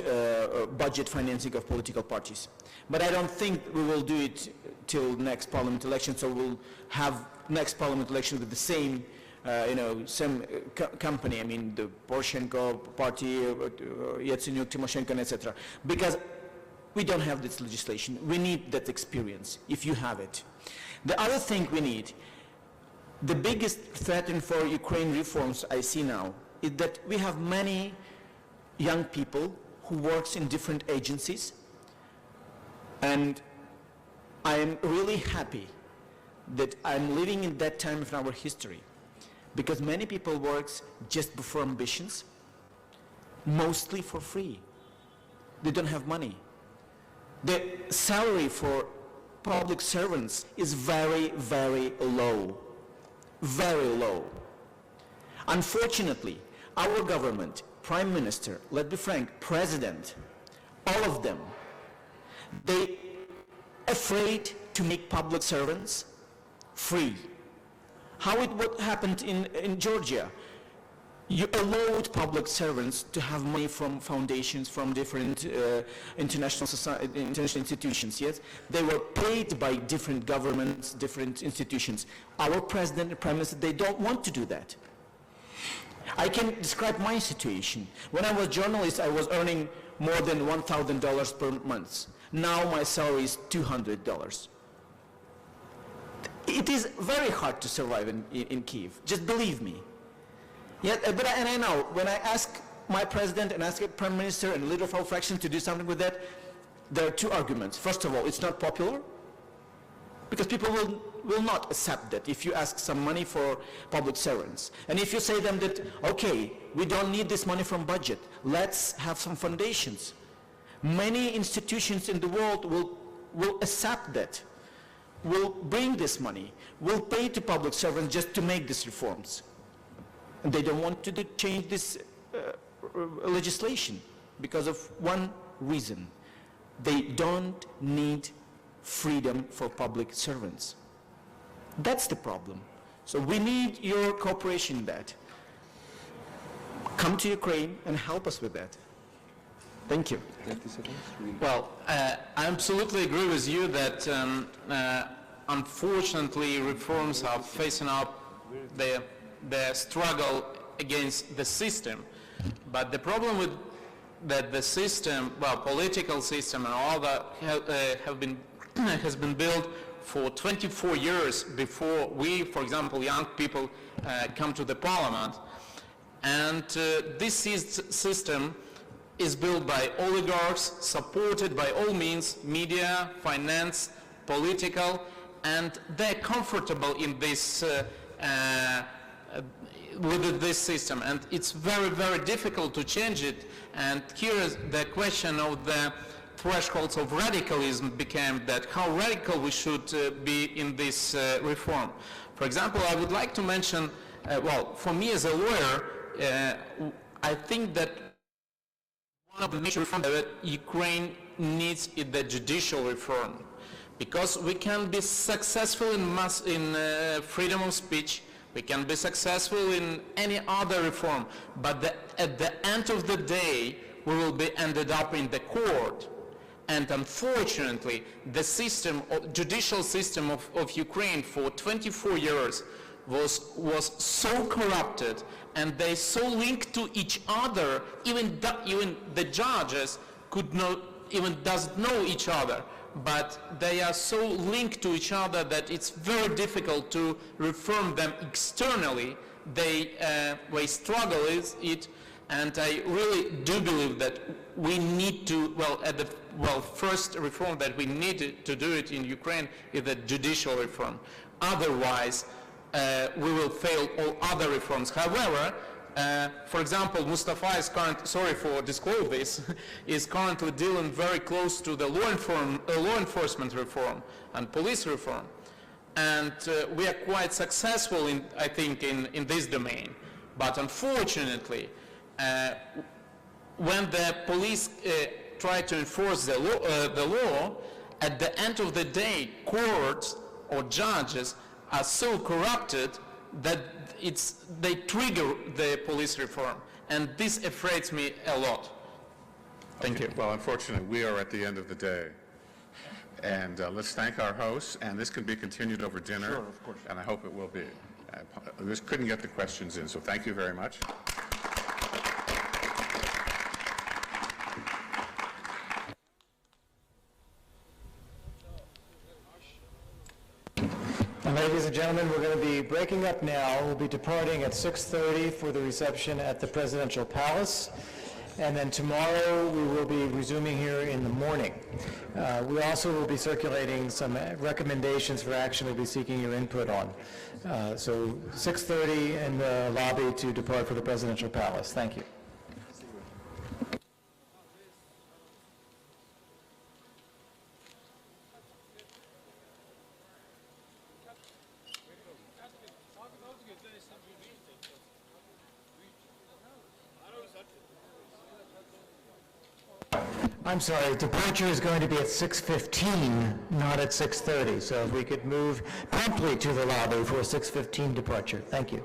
budget financing of political parties. But I don't think we will do it till next parliament election, so we'll have next parliament election with the same same company, I mean the Poroshenko party, Yatsenyuk, Tymoshenko, etc. Because we don't have this legislation. We need that experience, if you have it. The other thing we need, the biggest threat for Ukraine reforms I see now, is that we have many young people who works in different agencies, and I am really happy that I'm living in that time of our history, because many people works just for ambitions, mostly for free. They don't have money. The salary for public servants is very, very low. Very low. Unfortunately, our government, Prime Minister, let's be frank, President, all of them, they afraid to make public servants free. What happened in Georgia? You allowed public servants to have money from foundations, from different international institutions, yes? They were paid by different governments, different institutions. Our president and prime minister, they don't want to do that. I can describe my situation. When I was a journalist, I was earning more than $1,000 per month. Now my salary is $200. it is very hard to survive in Kyiv. Just believe me. Yeah, but I know when I ask my president and ask the prime minister and the leader of our fraction to do something with that, there are two arguments. First of all, it's not popular, because people will not accept that if you ask some money for public servants. And if you say them that, okay, we don't need this money from budget, let's have some foundations. Many institutions in the world will accept that, will bring this money, will pay to public servants just to make these reforms. And they don't want to change this legislation because of one reason. They don't need freedom for public servants. That's the problem. So we need your cooperation in that. Come to Ukraine and help us with that. Thank you. Well, I absolutely agree with you that unfortunately reforms are facing up the struggle against the system. But the problem with that the system, well, political system and all that has been built for 24 years before we, for example, young people, come to the parliament. And this system is built by oligarchs, supported by all means, media, finance, political, and they're comfortable in this with this system, and it's very, very difficult to change it. And here is the question of the thresholds of radicalism became that how radical we should be in this reform. For example, I would like to mention, well, for me as a lawyer, I think that one of the major reforms that Ukraine needs is the judicial reform, because we can be successful in freedom of speech, we can be successful in any other reform, but at the end of the day, we will be ended up in the court. And unfortunately, the system, judicial system of Ukraine for 24 years was so corrupted, and they so linked to each other, even the judges doesn't know each other. But they are so linked to each other that it's very difficult to reform them externally. They struggle with it, and I really do believe that we need to, first reform that we need to do it in Ukraine is the judicial reform. Otherwise, we will fail all other reforms. However, for example, Mustafa is sorry for disclosing this, is currently dealing very close to the law enforcement reform and police reform. And we are quite successful, I think, in this domain. But unfortunately, when the police try to enforce the law, at the end of the day, courts or judges are so corrupted that they trigger the police reform, and this afraids me a lot. Thank you. Well, unfortunately, we are at the end of the day. And let's thank our hosts, and this can be continued over dinner. Sure, of course. And I hope it will be. I just couldn't get the questions in, so thank you very much. Ladies and gentlemen, we're going to be breaking up now. We'll be departing at 6:30 for the reception at the Presidential Palace. And then tomorrow we will be resuming here in the morning. We also will be circulating some recommendations for action we'll be seeking your input on. So 6:30 in the lobby to depart for the Presidential Palace. Thank you. I'm sorry, departure is going to be at 6:15, not at 6:30. So if we could move promptly to the lobby for a 6:15 departure. Thank you.